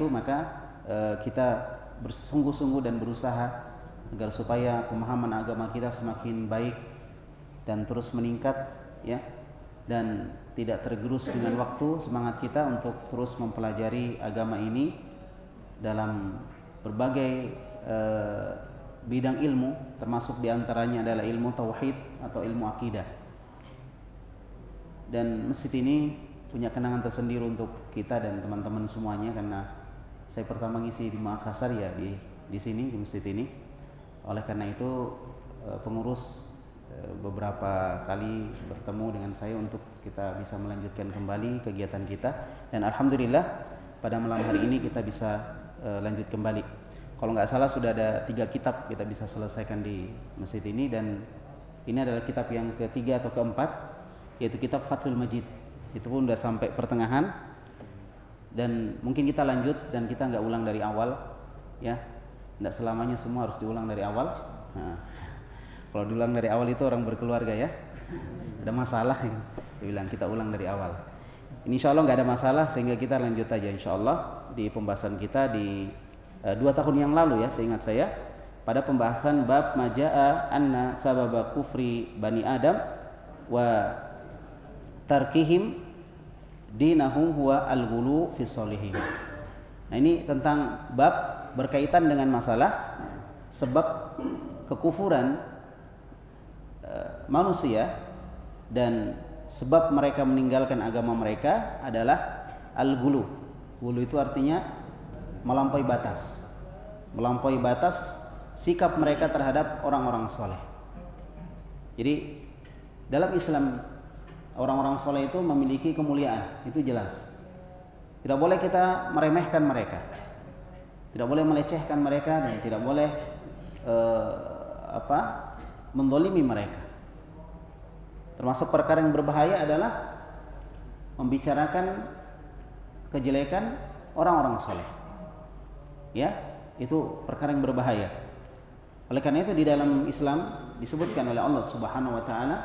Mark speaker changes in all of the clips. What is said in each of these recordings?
Speaker 1: itu maka kita bersungguh-sungguh dan berusaha agar supaya pemahaman agama kita semakin baik dan terus meningkat, ya, dan tidak tergerus dengan waktu. Semangat kita untuk terus mempelajari agama ini dalam berbagai bidang ilmu, termasuk diantaranya adalah ilmu tauhid atau ilmu akidah. Dan masjid ini punya kenangan tersendiri untuk kita dan teman-teman semuanya, karena saya pertama ngisi di Makassar ya, di sini, di masjid ini. Oleh karena itu pengurus beberapa kali bertemu dengan saya untuk kita bisa melanjutkan kembali kegiatan kita, dan alhamdulillah pada malam hari ini kita bisa lanjut kembali. Kalau nggak salah sudah ada 3 kitab kita bisa selesaikan di masjid ini, dan ini adalah kitab yang ketiga atau keempat, yaitu kitab Fathul Majid. Itu pun sudah sampai pertengahan, dan mungkin kita lanjut dan kita nggak ulang dari awal, ya. Nggak selamanya semua harus diulang dari awal. Nah, kalau diulang dari awal itu orang berkeluarga, ya, ada masalah. Dia bilang kita ulang dari awal. Ini insya Allah nggak ada masalah, sehingga kita lanjut aja insya Allah di pembahasan kita di 2 tahun yang lalu, ya, seingat saya, pada pembahasan bab majaa anna sababa kufri bani Adam wa tarkihim dinahum huwa al-ghulu fi sholihin. Nah, ini tentang bab berkaitan dengan masalah sebab kekufuran manusia dan sebab mereka meninggalkan agama mereka adalah al-ghulu. Ghulu itu artinya melampaui batas. Melampaui batas sikap mereka terhadap orang-orang soleh. Jadi dalam Islam orang-orang soleh itu memiliki kemuliaan, itu jelas. Tidak boleh kita meremehkan mereka, tidak boleh melecehkan mereka, dan tidak boleh mendolimi mereka. Termasuk perkara yang berbahaya adalah membicarakan kejelekan orang-orang soleh, ya, itu perkara yang berbahaya. Oleh karena itu di dalam Islam disebutkan oleh Allah Subhanahu wa taala,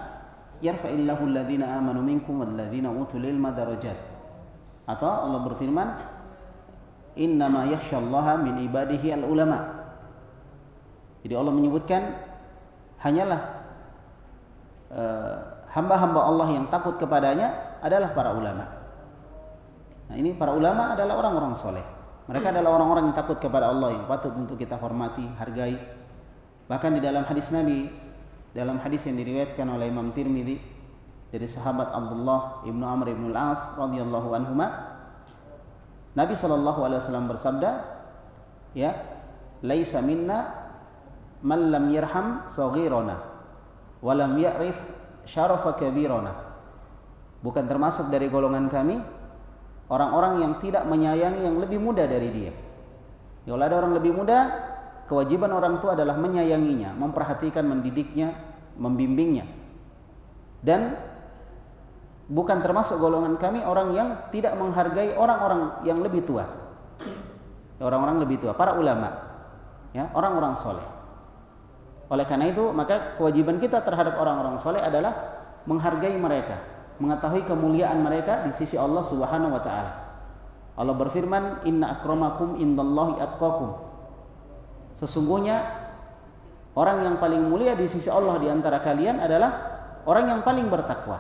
Speaker 1: yarfa'illahu alladhina amanu minkum walladhina utul ilma darajat. Atau Allah berfirman, innama yakhsyallaha min ibadihi al-ulama. Jadi Allah menyebutkan hanyalah hamba-hamba Allah yang takut kepadanya adalah para ulama. Nah, ini para ulama adalah orang-orang soleh. Mereka adalah orang-orang yang takut kepada Allah, yang patut untuk kita hormati, hargai. Bahkan di dalam hadis Nabi, dalam hadis yang diriwayatkan oleh Imam Tirmidzi dari sahabat Abdullah ibnu Amr ibnu al-As radhiyallahu anhuma, Nabi SAW bersabda, ya, laisa minna man lam yarham saghirana wa lam ya'rif syarafa kabirana. Bukan termasuk dari golongan kami orang-orang yang tidak menyayangi yang lebih muda dari dia. Kalau ada orang lebih muda, kewajiban orang tua adalah menyayanginya, memperhatikan, mendidiknya, membimbingnya. Dan bukan termasuk golongan kami orang yang tidak menghargai orang-orang yang lebih tua. Orang-orang lebih tua, para ulama, ya, orang-orang soleh. Oleh karena itu, maka kewajiban kita terhadap orang-orang soleh adalah menghargai mereka, mengetahui kemuliaan mereka di sisi Allah Subhanahu wa taala. Allah berfirman, inna akramakum indallahi atqakum. Sesungguhnya orang yang paling mulia di sisi Allah di antara kalian adalah orang yang paling bertakwa.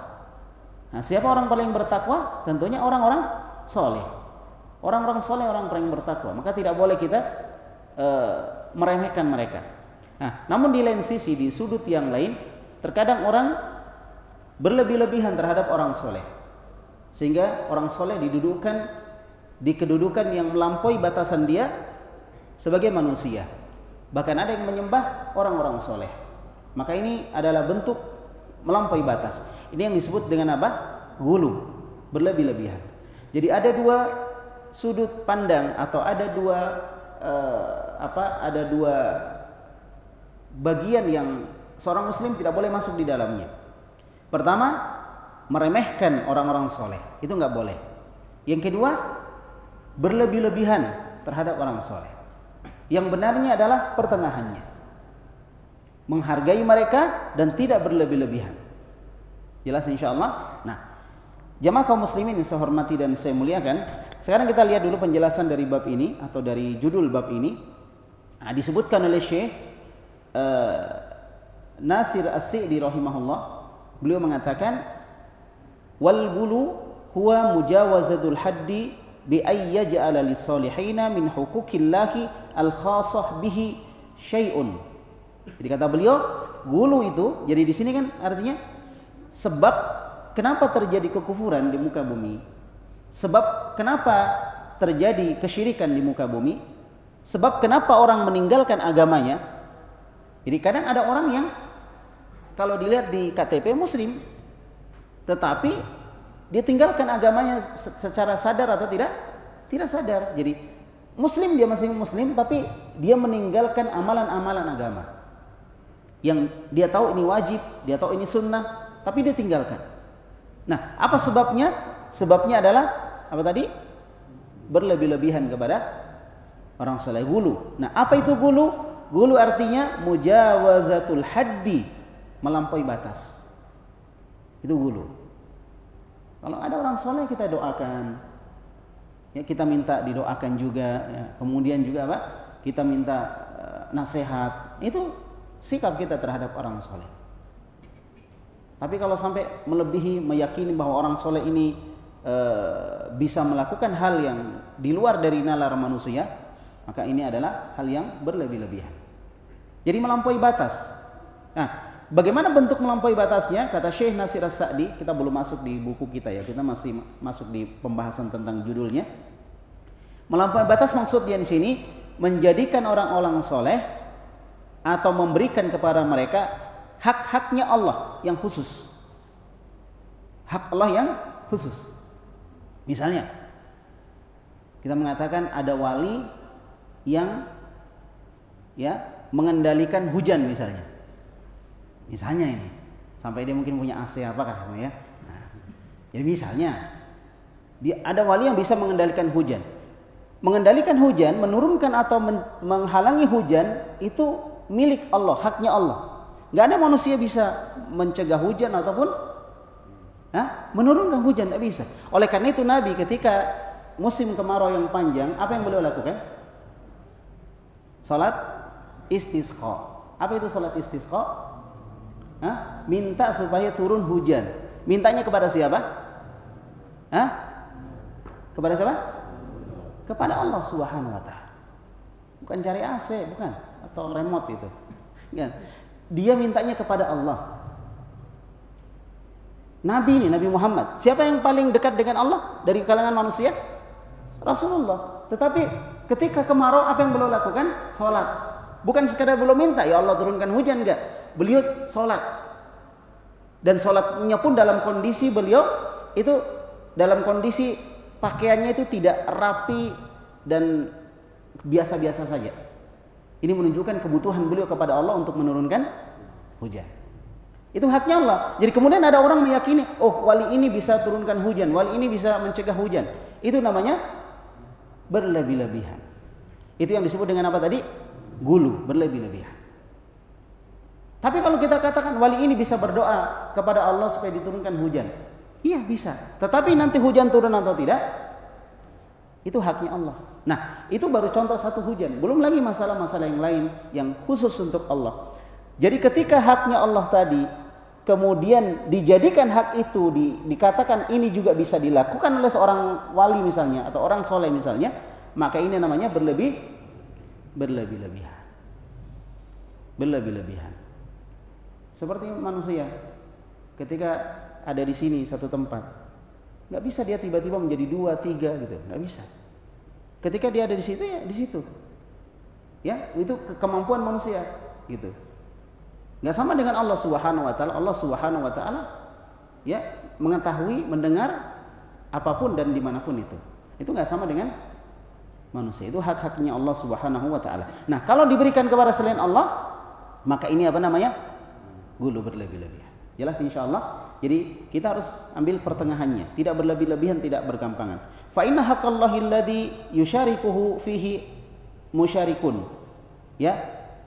Speaker 1: Nah, siapa orang paling bertakwa? Tentunya orang-orang soleh. Orang-orang soleh orang paling bertakwa. Maka tidak boleh kita meremehkan mereka. Nah, namun di lain sisi, di sudut yang lain, terkadang orang berlebih-lebihan terhadap orang soleh, sehingga orang soleh didudukkan di kedudukan yang melampaui batasan dia sebagai manusia. Bahkan ada yang menyembah orang-orang soleh. Maka ini adalah bentuk melampaui batas. Ini yang disebut dengan apa? Ghulu, berlebih-lebihan. Jadi ada 2 sudut pandang atau ada 2 bagian yang seorang muslim tidak boleh masuk di dalamnya. Pertama, meremehkan orang-orang soleh, itu nggak boleh. Yang kedua, berlebih-lebihan terhadap orang soleh. Yang benarnya adalah pertengahannya, menghargai mereka dan tidak berlebih-lebihan. Jelas insya Allah. Nah, Jamaah kaum muslimin yang saya hormati dan saya muliakan, sekarang kita lihat dulu penjelasan dari bab ini atau dari judul bab ini. Nah, disebutkan oleh Syekh Nasir As-Sa'di rahimahullah, beliau mengatakan wal bulu huwa mujawazatul haddi bi ay yaj'ala lis-salihina min huquqillahi al-khassah bihi syai'un. Jadi kata beliau, gulu itu jadi di sini kan artinya sebab kenapa terjadi kekufuran di muka bumi? Sebab kenapa terjadi kesyirikan di muka bumi? Sebab kenapa orang meninggalkan agamanya? Jadi kadang ada orang yang kalau dilihat di KTP muslim, tetapi dia tinggalkan agamanya secara sadar atau tidak? Tidak sadar. Jadi muslim, dia masih muslim, tapi dia meninggalkan amalan-amalan agama. Yang dia tahu ini wajib, dia tahu ini sunnah, tapi dia tinggalkan. Nah, apa sebabnya? Sebabnya adalah apa tadi? Berlebih-lebihan kepada orang saleh, gulu. Nah, apa itu gulu? Gulu artinya mujawazatul haddi, melampaui batas. Itu gulu. Kalau ada orang saleh kita doakan, ya kita minta didoakan juga, ya. Kemudian juga apa? Kita minta nasihat. Itu sikap kita terhadap orang saleh. Tapi kalau sampai melebihi, meyakini bahwa orang soleh ini bisa melakukan hal yang di luar dari nalar manusia, maka ini adalah hal yang berlebih-lebihan. Jadi melampaui batas. Nah, bagaimana bentuk melampaui batasnya? Kata Syekh Nasir As-Sa'di, kita belum masuk di buku kita ya, kita masih masuk di pembahasan tentang judulnya. Melampaui batas maksudnya di sini menjadikan orang-orang soleh atau memberikan kepada mereka hak-haknya Allah yang khusus. Hak Allah yang khusus. Misalnya, kita mengatakan ada wali yang ya mengendalikan hujan misalnya. Misalnya ini, sampai dia mungkin punya AC apakah ya. Nah, jadi misalnya dia ada wali yang bisa mengendalikan hujan. Mengendalikan hujan, menurunkan atau menghalangi hujan itu milik Allah, haknya Allah. Gak ada manusia bisa mencegah hujan ataupun menurunkan hujan, tidak bisa. Oleh karena itu Nabi ketika musim kemarau yang panjang, apa yang beliau lakukan? Salat istisqa. Apa itu salat istisqa? Minta supaya turun hujan. Mintanya kepada siapa? Kepada siapa? Kepada Allah Subhanahu wa taala. Bukan cari AC, bukan, atau remote itu. Ya. Dia mintanya kepada Allah. Nabi ini, Nabi Muhammad. Siapa yang paling dekat dengan Allah dari kalangan manusia? Rasulullah. Tetapi ketika kemarau, apa yang beliau lakukan? Salat. Bukan sekadar beliau minta, ya Allah turunkan hujan, enggak. Beliau salat. Dan salatnya pun dalam kondisi beliau itu dalam kondisi pakaiannya itu tidak rapi dan biasa-biasa saja. Ini menunjukkan kebutuhan beliau kepada Allah untuk menurunkan hujan. Itu haknya Allah. Jadi kemudian ada orang meyakini, oh wali ini bisa turunkan hujan, wali ini bisa mencegah hujan. Itu namanya berlebih-lebihan. Itu yang disebut dengan apa tadi? Gulu, berlebih-lebihan. Tapi kalau kita katakan wali ini bisa berdoa kepada Allah supaya diturunkan hujan. Iya bisa. Tetapi nanti hujan turun atau tidak, itu haknya Allah. Nah, itu baru contoh satu hujan. Belum lagi masalah-masalah yang lain yang khusus untuk Allah. Jadi ketika haknya Allah tadi, kemudian dijadikan hak itu, dikatakan ini juga bisa dilakukan oleh seorang wali misalnya, atau orang soleh misalnya, maka ini namanya berlebih-lebihan. Berlebih-lebihan. Seperti manusia, ketika ada di sini satu tempat, nggak bisa dia tiba-tiba menjadi 2, 3 gitu, nggak bisa. Ketika dia ada di situ ya di situ, ya itu kemampuan manusia gitu. Nggak sama dengan Allah Subhanahu Wa Taala. Allah Subhanahu Wa Taala ya mengetahui, mendengar apapun dan dimanapun itu. Itu nggak sama dengan manusia. Itu hak-haknya Allah Subhanahu Wa Taala. Nah kalau diberikan kepada selain Allah, maka ini apa namanya? Gulu, berlebih-lebihan. Jelas insya Allah. Jadi kita harus ambil pertengahannya, tidak berlebih-lebihan, tidak bergampangan. Fa inna haqqallahi alladhi yusyarikuhu fihi musyarikun. Ya.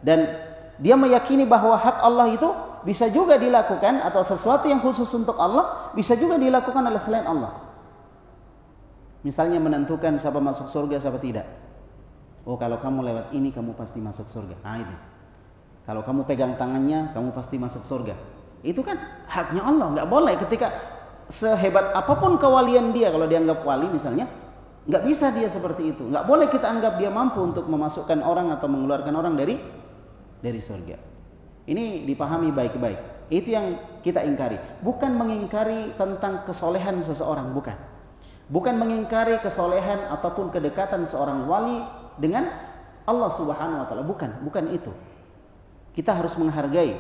Speaker 1: Dan dia meyakini bahwa hak Allah itu Allah bisa juga dilakukan, atau sesuatu yang khusus untuk Allah bisa juga dilakukan oleh selain Allah. Misalnya menentukan siapa masuk surga, siapa tidak. Oh, kalau kamu lewat ini kamu pasti masuk surga. Ah, itu. Kalau kamu pegang tangannya kamu pasti masuk surga. Itu kan haknya Allah. Nggak boleh ketika sehebat apapun kewalian dia, kalau dianggap wali misalnya, nggak bisa dia seperti itu. Nggak boleh kita anggap dia mampu untuk memasukkan orang atau mengeluarkan orang dari surga. Ini dipahami baik-baik. Itu yang kita ingkari. Bukan mengingkari tentang kesolehan seseorang, bukan. Bukan mengingkari kesolehan ataupun kedekatan seorang wali dengan Allah Subhanahu wa taala, bukan itu. Kita harus menghargai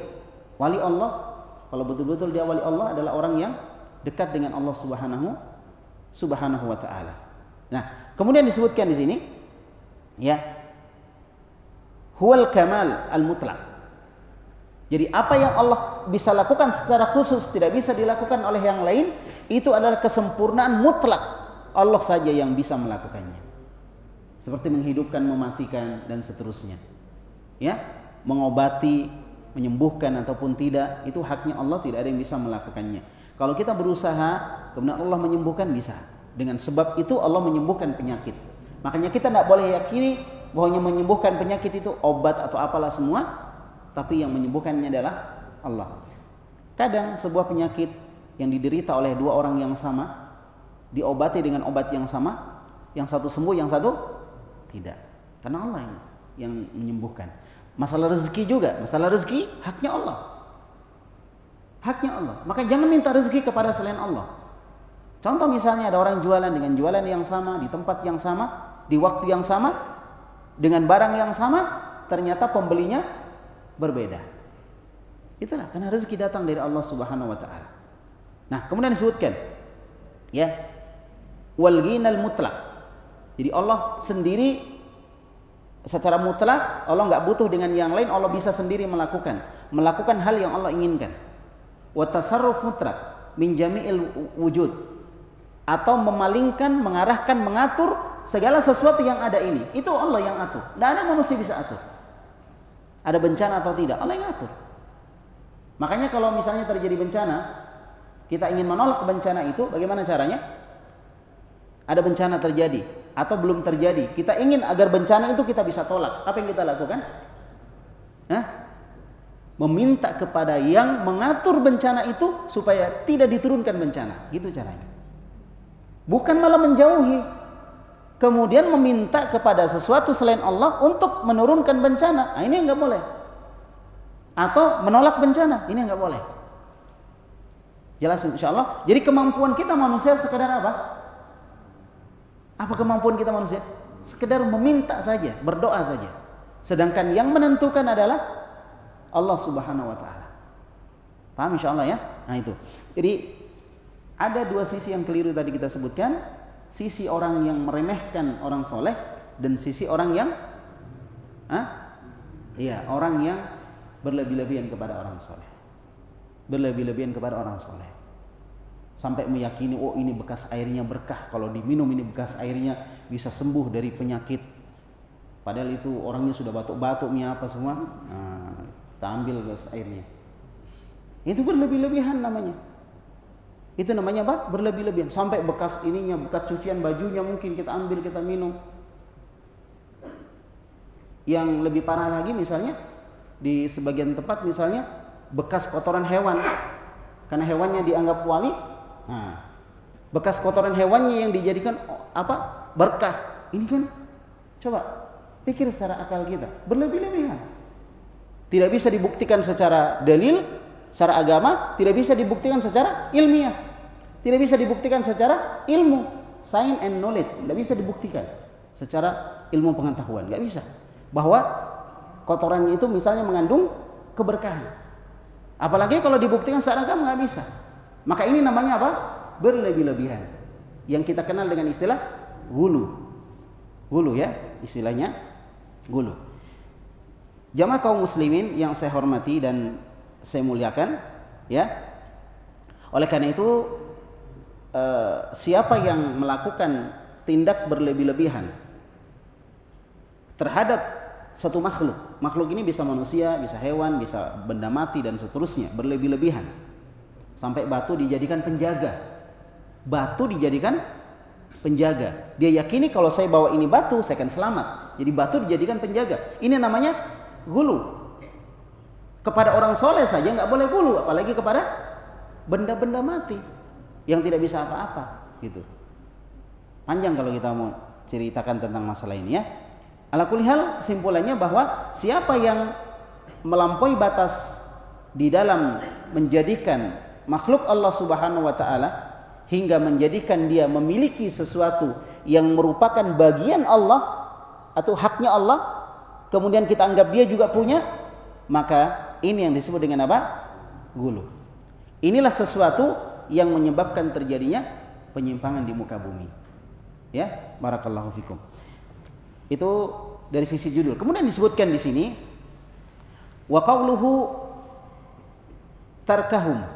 Speaker 1: wali Allah. Kalau betul-betul dia wali Allah, adalah orang yang dekat dengan Allah Subhanahu wa taala. Nah, kemudian disebutkan di sini ya, huwal kamal al-mutlaq. Jadi apa yang Allah bisa lakukan secara khusus tidak bisa dilakukan oleh yang lain, itu adalah kesempurnaan mutlak. Allah saja yang bisa melakukannya. Seperti menghidupkan, mematikan dan seterusnya. Ya, mengobati, menyembuhkan ataupun tidak, itu haknya Allah, tidak ada yang bisa melakukannya. Kalau kita berusaha, kemudian Allah menyembuhkan, bisa. Dengan sebab itu Allah menyembuhkan penyakit. Makanya kita tidak boleh yakini bahwa yang menyembuhkan penyakit itu obat atau apalah semua, tapi yang menyembuhkannya adalah Allah. Kadang sebuah penyakit yang diderita oleh dua orang yang sama diobati dengan obat yang sama, yang satu sembuh, yang satu tidak. Karena Allah yang menyembuhkan. Masalah rezeki juga, masalah rezeki haknya Allah. Haknya Allah. Maka jangan minta rezeki kepada selain Allah. Contoh misalnya ada orang jualan dengan jualan yang sama, di tempat yang sama, di waktu yang sama, dengan barang yang sama, ternyata pembelinya berbeda. Itulah karena rezeki datang dari Allah Subhanahu wa taala. Nah, kemudian disebutkan ya, wal ghinal mutlaq. Jadi Allah sendiri secara mutlak, Allah enggak butuh dengan yang lain, Allah bisa sendiri melakukan hal yang Allah inginkan. Wa tasarruf mutlaq min jami'il wujud, atau memalingkan, mengarahkan, mengatur segala sesuatu yang ada ini. Itu Allah yang atur. Tidak ada manusia bisa atur. Ada bencana atau tidak, Allah yang atur. Makanya kalau misalnya terjadi bencana, kita ingin menolak bencana itu, bagaimana caranya? Ada bencana terjadi atau belum terjadi, kita ingin agar bencana itu kita bisa tolak. Apa yang kita lakukan? Meminta kepada yang mengatur bencana itu supaya tidak diturunkan bencana. Gitu caranya. Bukan malah menjauhi, kemudian meminta kepada sesuatu selain Allah untuk menurunkan bencana. Nah, ini enggak boleh. Atau menolak bencana, ini enggak boleh. Jelas insyaallah. Jadi kemampuan kita manusia sekedar apa? Apa kemampuan kita manusia? Sekedar meminta saja, berdoa saja. Sedangkan yang menentukan adalah Allah Subhanahu wa taala. Paham insyaallah ya? Nah itu. Jadi ada dua sisi yang keliru tadi kita sebutkan. Sisi orang yang meremehkan orang soleh, dan sisi orang yang orang yang berlebih-lebihan kepada orang soleh. Berlebih-lebihan kepada orang soleh. Sampai meyakini, oh ini bekas airnya berkah, kalau diminum ini bekas airnya bisa sembuh dari penyakit. Padahal itu orangnya sudah batuk-batuk, apa semua. Nah, kita ambil bekas airnya. Itu berlebih-lebihan namanya. Itu namanya apa? Berlebih-lebihan. Sampai bekas ininya, bekas cucian bajunya mungkin kita ambil, kita minum. Yang lebih parah lagi misalnya, di sebagian tempat misalnya, bekas kotoran hewan. Karena hewannya dianggap wali. Nah, bekas kotoran hewannya yang dijadikan apa? Berkah. Ini kan, coba pikir secara akal kita, berlebih-lebihan. Tidak bisa dibuktikan secara dalil, secara agama, tidak bisa dibuktikan secara ilmiah, tidak bisa dibuktikan secara ilmu, science and knowledge, tidak bisa dibuktikan secara ilmu pengetahuan, nggak bisa. Bahwa kotorannya itu misalnya mengandung keberkahan. Apalagi kalau dibuktikan secara agama, nggak bisa. Maka ini namanya apa? Berlebih-lebihan. Yang kita kenal dengan istilah gulu. Gulu ya, istilahnya gulu. Jamaah kaum muslimin yang saya hormati dan saya muliakan, ya. Oleh karena itu, siapa yang melakukan tindak berlebih-lebihan terhadap satu makhluk Makhluk ini bisa manusia, bisa hewan, bisa benda mati dan seterusnya, berlebih-lebihan. Sampai batu dijadikan penjaga. Batu dijadikan penjaga. Dia yakini kalau saya bawa ini batu, saya akan selamat. Jadi batu dijadikan penjaga. Ini namanya gulu. Kepada orang soleh saja nggak boleh gulu, apalagi kepada benda-benda mati yang tidak bisa apa-apa, gitu. Panjang kalau kita mau ceritakan tentang masalah ini ya. Ala kulli hal, kesimpulannya bahwa siapa yang melampaui batas di dalam menjadikan makhluk Allah Subhanahu wa taala hingga menjadikan dia memiliki sesuatu yang merupakan bagian Allah atau haknya Allah, kemudian kita anggap dia juga punya, maka ini yang disebut dengan apa? Gulu. Inilah sesuatu yang menyebabkan terjadinya penyimpangan di muka bumi. Ya, barakallahu fikum. Itu dari sisi judul. Kemudian disebutkan di sini wa qauluhu tarkahum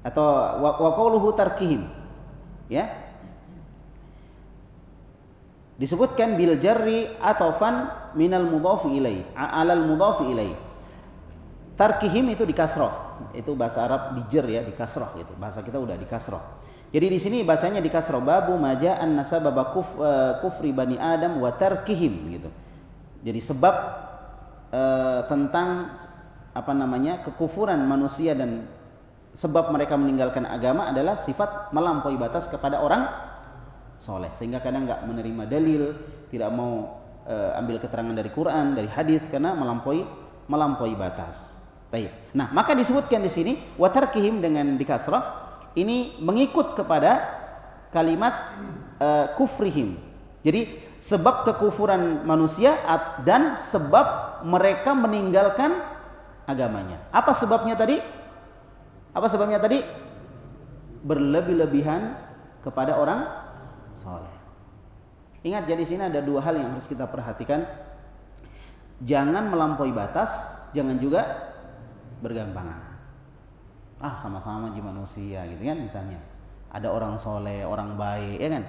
Speaker 1: atau wa qauluhu tarkihim. Ya. Disebutkan bil jarri atofan minal mudhafi ilai, alal mudhafi ilai. Tarkihim itu di kasrah. Itu bahasa Arab di jar ya, di kasrah gitu. Bahasa kita udah di kasrah. Jadi di sini bacanya di kasrah, babu maja'an nasababa kufri bani Adam wa tarkihim gitu. Jadi sebab tentang apa namanya? Kekufuran manusia dan sebab mereka meninggalkan agama adalah sifat melampaui batas kepada orang soleh, sehingga kadang enggak menerima dalil, tidak mau ambil keterangan dari Quran, dari hadis karena melampaui batas. Baik. Nah, maka disebutkan di sini wa tarkihim dengan di kasrah. Ini mengikut kepada kalimat kufrihim. Jadi sebab kekufuran manusia dan sebab mereka meninggalkan agamanya. Apa sebabnya tadi? Berlebih-lebihan kepada orang soleh. Ingat, jadi sini ada dua hal yang harus kita perhatikan. Jangan melampaui batas, jangan juga bergampangan. Sama-sama ji manusia gitu kan, misalnya ada orang soleh, orang baik ya kan,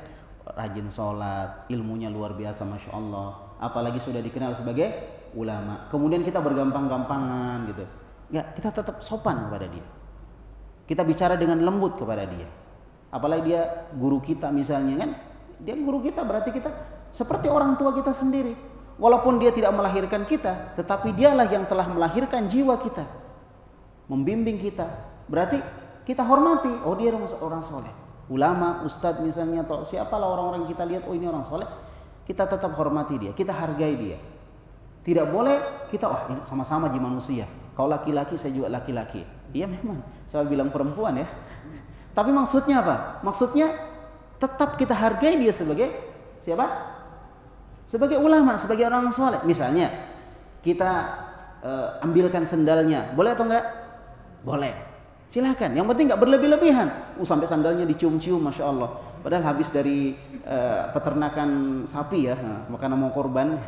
Speaker 1: rajin sholat, ilmunya luar biasa masya Allah, apalagi sudah dikenal sebagai ulama, kemudian kita bergampang-gampangan gitu ya, kita tetap sopan kepada dia, kita bicara dengan lembut kepada dia, apalagi dia guru kita misalnya kan, dia guru kita berarti kita seperti orang tua kita sendiri, walaupun dia tidak melahirkan kita, tetapi dialah yang telah melahirkan jiwa kita, membimbing kita. Berarti kita hormati, oh dia orang soleh, ulama, ustadz misalnya, atau siapalah orang-orang kita lihat, oh ini orang soleh, kita tetap hormati dia, kita hargai dia. Tidak boleh kita, ini sama-sama ji manusia, kau laki-laki, saya juga laki-laki. Iya memang, saya bilang perempuan ya. Tapi maksudnya apa? Maksudnya tetap kita hargai dia sebagai siapa? Sebagai ulama, sebagai orang soleh. Misalnya kita ambilkan sendalnya, boleh atau enggak? Boleh. Silakan, yang penting nggak berlebih-lebihan. Sampai sandalnya dicium-cium, masya Allah. Padahal habis dari peternakan sapi ya, makanya mau korban,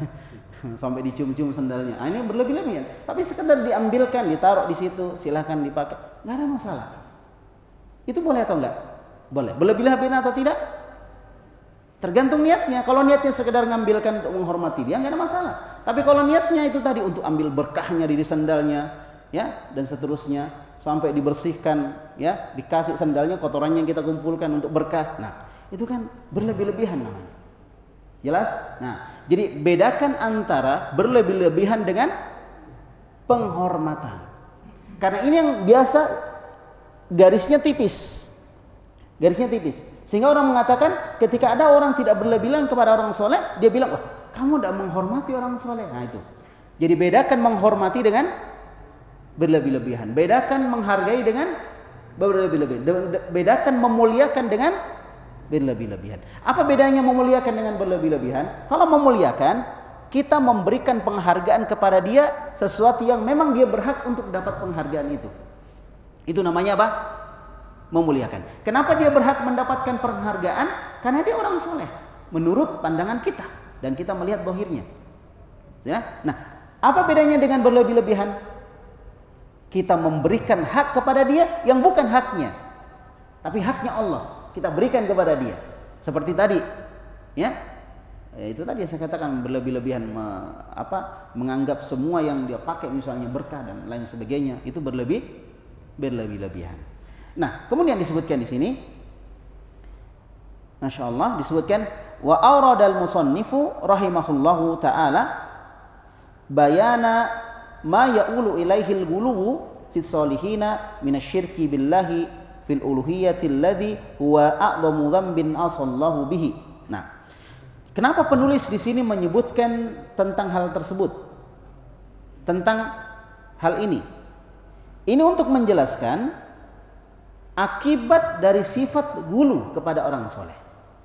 Speaker 1: sampai dicium-cium sandalnya. Ini berlebih-lebihan. Tapi sekedar diambilkan, ditaruh di situ, silakan dipakai, nggak ada masalah. Itu boleh atau enggak? Boleh. Berlebih-lebihan atau tidak? Tergantung niatnya. Kalau niatnya sekedar ngambilkan untuk menghormati dia, nggak ada masalah. Tapi kalau niatnya itu tadi untuk ambil berkahnya dari sandalnya, ya dan seterusnya, sampai dibersihkan, ya, dikasih sandalnya, kotorannya yang kita kumpulkan untuk berkah. Nah, itu kan berlebih-lebihan namanya. Jelas? Nah, jadi bedakan antara berlebih-lebihan dengan penghormatan. Karena ini yang biasa garisnya tipis. Garisnya tipis. Sehingga orang mengatakan ketika ada orang tidak berlebihan kepada orang soleh, dia bilang, "Oh, kamu tidak menghormati orang soleh." Nah, itu. Jadi bedakan menghormati dengan berlebih-lebihan. Bedakan menghargai dengan berlebih-lebihan. Bedakan memuliakan dengan berlebih-lebihan. Apa bedanya memuliakan dengan berlebih-lebihan? Kalau memuliakan, kita memberikan penghargaan kepada dia sesuatu yang memang dia berhak untuk dapat penghargaan itu. Itu namanya apa? Memuliakan. Kenapa dia berhak mendapatkan penghargaan? Karena dia orang soleh menurut pandangan kita dan kita melihat zahirnya. Ya. Nah, apa bedanya dengan berlebih-lebihan? Kita memberikan hak kepada dia yang bukan haknya, tapi haknya Allah kita berikan kepada dia. Seperti tadi, ya, Itu tadi yang saya katakan berlebih-lebihan menganggap semua yang dia pakai misalnya berkah dan lain sebagainya itu berlebih-lebihan. Nah, kemudian disebutkan di sini, Masya Allah, disebutkan wa auradal musannifu rahimahullahu ta'ala bayana ma ya'ulu ilaihil guluwu fis solihina minasyirki billahi fil uluhiyyati alladhi huwa a'dhamu dhanbin asallahu bihi. Nah, kenapa penulis di sini menyebutkan tentang hal tersebut? Tentang hal ini. Ini untuk menjelaskan akibat dari sifat gulu kepada orang soleh.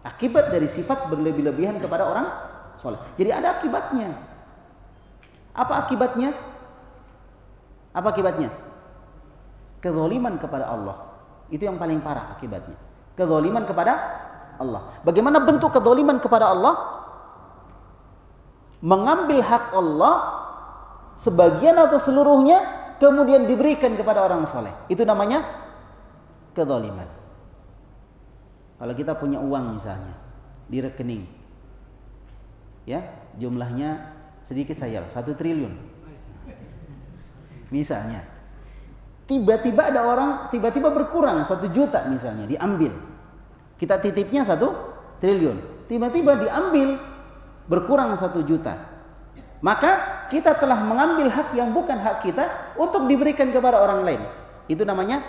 Speaker 1: Akibat dari sifat berlebih-lebihan kepada orang soleh. Jadi ada akibatnya. Apa akibatnya? Apa akibatnya? Kezaliman kepada Allah. Itu yang paling parah akibatnya. Kezaliman kepada Allah. Bagaimana bentuk kezaliman kepada Allah? Mengambil hak Allah sebagian atau seluruhnya kemudian diberikan kepada orang soleh. Itu namanya kezaliman. Kalau kita punya uang misalnya di rekening, ya jumlahnya sedikit saja, 1 triliun. Misalnya, tiba-tiba ada orang tiba-tiba berkurang 1 juta misalnya diambil. Kita titipnya 1 triliun, tiba-tiba diambil berkurang 1 juta. Maka kita telah mengambil hak yang bukan hak kita untuk diberikan kepada orang lain. Itu namanya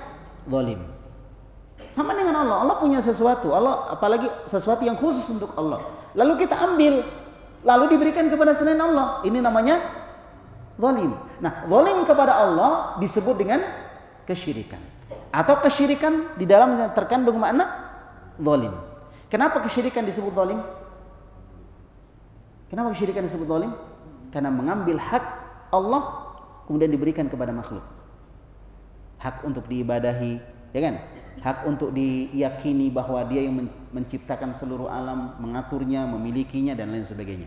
Speaker 1: zalim. Sama dengan Allah. Allah punya sesuatu. Allah apalagi sesuatu yang khusus untuk Allah. Lalu kita ambil, lalu diberikan kepada selain Allah. Ini namanya zalim. Nah, zalim kepada Allah disebut dengan kesyirikan. Atau kesyirikan di dalamnya terkandung makna zalim. Kenapa kesyirikan disebut zalim? Kenapa kesyirikan disebut zalim? Karena mengambil hak Allah kemudian diberikan kepada makhluk. Hak untuk diibadahi, ya kan? Hak untuk diyakini bahwa dia yang menciptakan seluruh alam, mengaturnya, memilikinya dan lain sebagainya.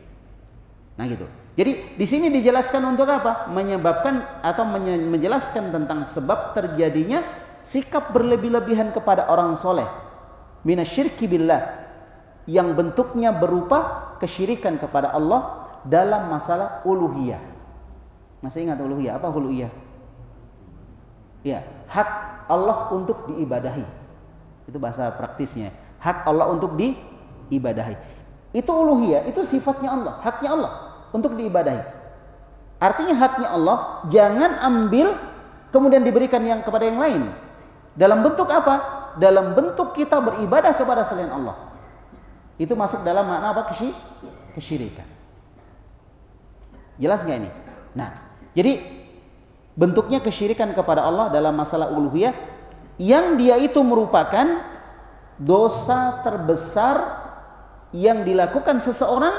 Speaker 1: Nah gitu. Jadi di sini dijelaskan untuk apa? Menyebabkan atau menjelaskan tentang sebab terjadinya sikap berlebih-lebihan kepada orang soleh, minasyirki billah, yang bentuknya berupa kesyirikan kepada Allah dalam masalah uluhiyah. Masih ingat uluhiyah? Apa uluhiyah? Ya, hak Allah untuk diibadahi. Itu bahasa praktisnya. Hak Allah untuk diibadahi. Itu uluhiyah, itu sifatnya Allah, haknya Allah untuk diibadahi. Artinya haknya Allah jangan ambil kemudian diberikan yang kepada yang lain. Dalam bentuk apa? Dalam bentuk kita beribadah kepada selain Allah. Itu masuk dalam makna apa? Kesyirikan. Jelas gak ini? Nah, jadi bentuknya kesyirikan kepada Allah dalam masalah uluhiyah yang dia itu merupakan dosa terbesar yang dilakukan seseorang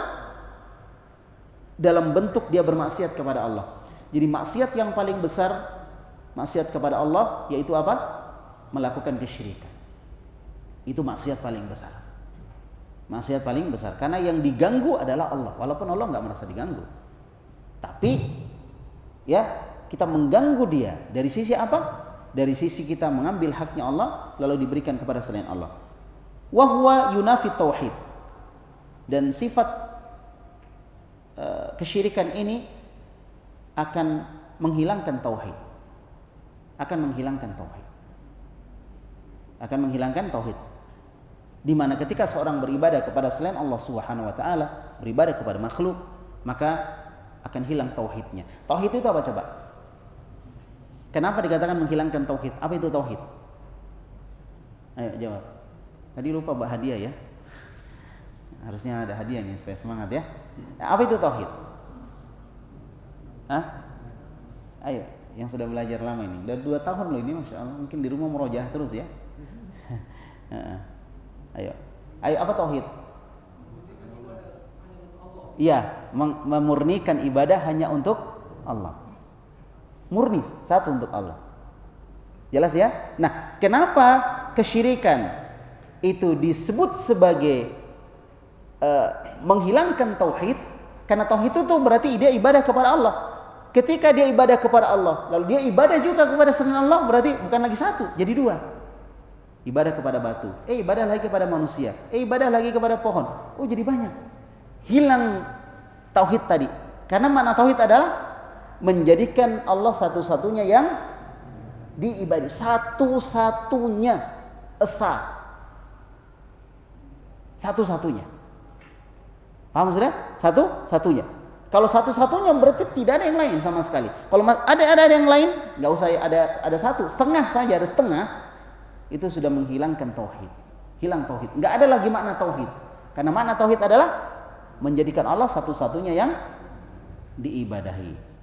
Speaker 1: dalam bentuk dia bermaksiat kepada Allah. Jadi maksiat yang paling besar, maksiat kepada Allah, yaitu apa? Melakukan kesyirikan. Itu maksiat paling besar. Maksiat paling besar karena yang diganggu adalah Allah, walaupun Allah nggak merasa diganggu. Tapi ya kita mengganggu dia dari sisi apa? Dari sisi kita mengambil haknya Allah lalu diberikan kepada selain Allah. Wa huwa yunafi tauhid. Dan sifat kesyirikan ini akan menghilangkan tauhid. Akan menghilangkan tauhid. Akan menghilangkan tauhid. Di mana ketika seorang beribadah kepada selain Allah Subhanahu wa taala, beribadah kepada makhluk, maka akan hilang tauhidnya. Tauhid itu apa coba? Kenapa dikatakan menghilangkan tauhid? Apa itu tauhid? Ayo jawab. Tadi lupa bawa hadiah ya. Harusnya ada hadiah nih supaya semangat ya. Apa itu tauhid? Hah? Ayo, yang sudah belajar lama ini. Udah 2 tahun loh ini, Masya Allah. Mungkin di rumah murojaah terus ya. Ayo. Ayo, apa tauhid? Iya, memurnikan ibadah hanya untuk Allah. Murni, satu untuk Allah. Jelas ya? Nah, kenapa kesyirikan itu disebut sebagai menghilangkan tauhid? Karena tauhid itu berarti dia ibadah kepada Allah. Ketika dia ibadah kepada Allah, lalu dia ibadah juga kepada selain Allah, berarti bukan lagi satu, jadi 2. Ibadah kepada batu, ibadah lagi kepada manusia, ibadah lagi kepada pohon. Oh, jadi banyak. hilang tauhid tadi. Karena makna tauhid adalah menjadikan Allah satu-satunya yang diibadahi, satu-satunya esa, satu-satunya. Paham sudah? Satu-satunya. Kalau satu-satunya berarti tidak ada yang lain sama sekali. Kalau ada yang lain, nggak usah ada satu, setengah saja, ada setengah, itu sudah menghilangkan tauhid. Hilang tauhid. Nggak ada lagi makna tauhid. Karena makna tauhid adalah menjadikan Allah satu-satunya yang diibadahi.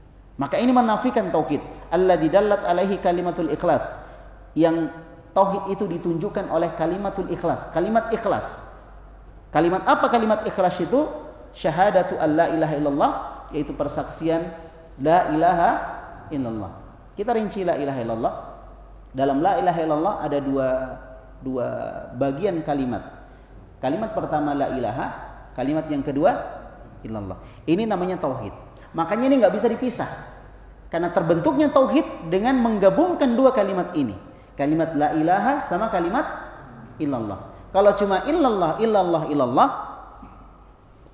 Speaker 1: Maka ini menafikan tauhid. Alladzi dallat alaihi kalimatul ikhlas. Yang tauhid itu ditunjukkan oleh kalimatul ikhlas. Kalimat ikhlas. Kalimat apa kalimat ikhlas itu? Syahadatu an la ilaha illallah, yaitu persaksian la ilaha illallah. Kita rinci la ilaha illallah. Dalam la ilaha illallah ada dua bagian kalimat. Kalimat pertama la ilaha, kalimat yang kedua illallah. Ini namanya tauhid. Makanya ini nggak bisa dipisah. Karena terbentuknya tauhid dengan menggabungkan dua kalimat ini. Kalimat la ilaha sama kalimat illallah. Kalau cuma illallah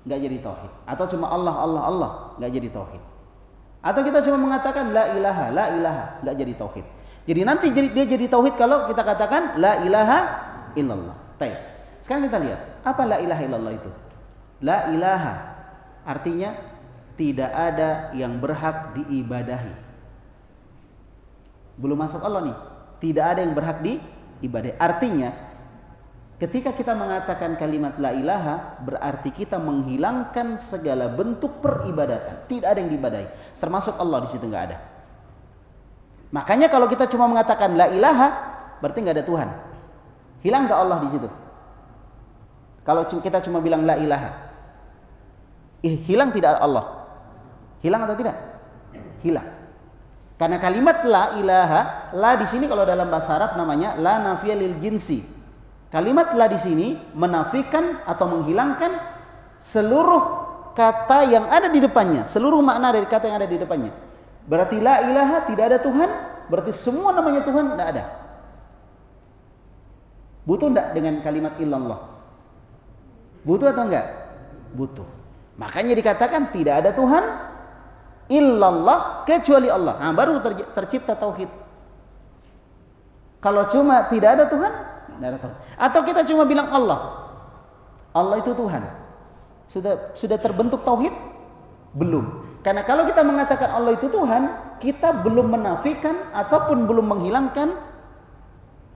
Speaker 1: nggak jadi tauhid. Atau cuma Allah nggak jadi tauhid. Atau kita cuma mengatakan la ilaha nggak jadi tauhid. Jadi nanti dia jadi tauhid kalau kita katakan la ilaha illallah. Baik. Sekarang kita lihat apa la ilaha illallah itu. La ilaha artinya tidak ada yang berhak diibadahi. Belum masuk Allah nih. Tidak ada yang berhak diibadahi. Artinya ketika kita mengatakan kalimat la ilaha, berarti kita menghilangkan segala bentuk peribadatan. Tidak ada yang diibadahi. Termasuk Allah di situ nggak ada. Makanya kalau kita cuma mengatakan la ilaha, berarti nggak ada Tuhan. Hilang nggak Allah di situ? Kalau kita cuma bilang la ilaha, hilang tidak Allah? Hilang atau tidak? Hilang. Karena kalimat la ilaha, la di sini kalau dalam bahasa Arab namanya la nafiyah lil jinsi. Kalimat la di sini menafikan atau menghilangkan seluruh kata yang ada di depannya, seluruh makna dari kata yang ada di depannya. Berarti la ilaha tidak ada Tuhan, berarti semua namanya Tuhan tidak ada. Butuh enggak dengan kalimat illallah? Butuh atau enggak? Butuh. Makanya dikatakan tidak ada Tuhan illallah kecuali Allah. Nah, baru tercipta tauhid. Kalau cuma tidak ada Tuhan, tidak ada tauhid. Atau kita cuma bilang Allah. Allah itu Tuhan. Sudah terbentuk tauhid? Belum. Karena kalau kita mengatakan Allah itu Tuhan, kita belum menafikan ataupun belum menghilangkan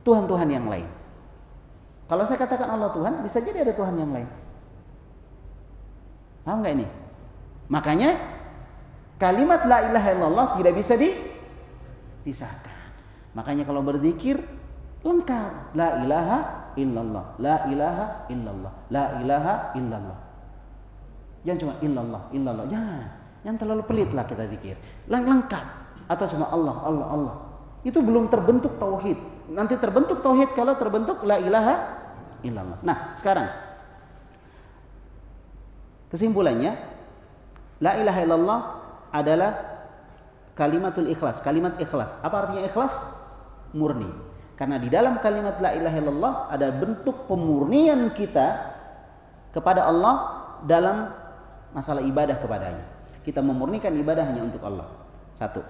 Speaker 1: Tuhan-Tuhan yang lain. Kalau saya katakan Allah Tuhan, bisa jadi ada Tuhan yang lain. Paham nggak ini? Makanya kalimat la ilaha illallah tidak bisa dipisahkan. Makanya kalau berzikir lengkap, la ilaha illallah, la ilaha illallah, la ilaha illallah. Jangan cuma illallah, jangan terlalu pelit lah kita zikir. Lengkap. Atau cuma Allah. Itu belum terbentuk tauhid. Nanti terbentuk tauhid kalau terbentuk la ilaha illallah. Nah, sekarang kesimpulannya, la ilaha illallah adalah kalimatul ikhlas, kalimat ikhlas. Apa artinya ikhlas? Murni. Karena di dalam kalimat la ilaha illallah ada bentuk pemurnian kita kepada Allah dalam masalah ibadah kepadanya. Kita memurnikan ibadah hanya untuk Allah. Satu.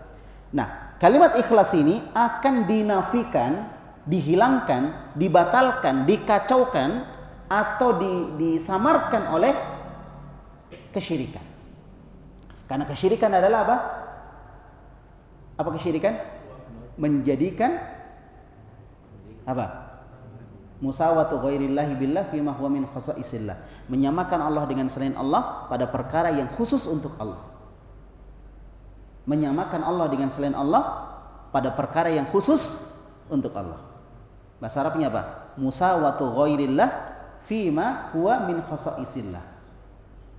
Speaker 1: Nah, kalimat ikhlas ini akan dinafikan, dihilangkan, dibatalkan, dikacaukan atau disamarkan oleh kesyirikan. Karena kesyirikan adalah apa? Apa kesyirikan? Menjadikan apa? Musawatu ghairillahi billah fima huwa min khasaisillah. Menyamakan Allah dengan selain Allah pada perkara yang khusus untuk Allah. Menyamakan Allah dengan selain Allah pada perkara yang khusus untuk Allah. Bahasa Arabnya apa? Musawatu ghairillah fima huwa min khasaisillah.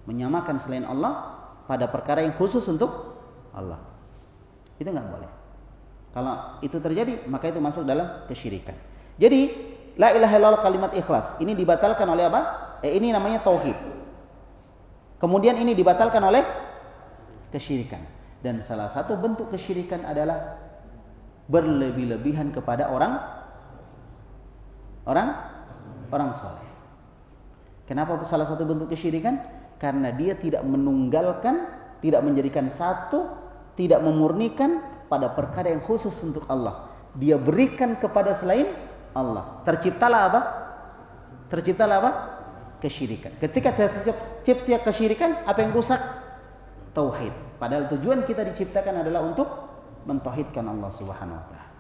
Speaker 1: Menyamakan selain Allah pada perkara yang khusus untuk Allah. Itu enggak boleh. Kalau itu terjadi, maka itu masuk dalam kesyirikan. Jadi, la ilaha illallah kalimat ikhlas. Ini dibatalkan oleh apa? Ini namanya tauhid. Kemudian ini dibatalkan oleh kesyirikan. Dan salah satu bentuk kesyirikan adalah berlebih-lebihan kepada orang soleh. Kenapa salah satu bentuk kesyirikan? Karena dia tidak menunggalkan, tidak menjadikan satu, tidak memurnikan pada perkara yang khusus untuk Allah. Dia berikan kepada selain Allah. Terciptalah apa? Terciptalah apa? Kesyirikan. Ketika tercipta kesyirikan, apa yang rusak? Tauhid. Padahal tujuan kita diciptakan adalah untuk mentauhidkan Allah Subhanahu wa taala.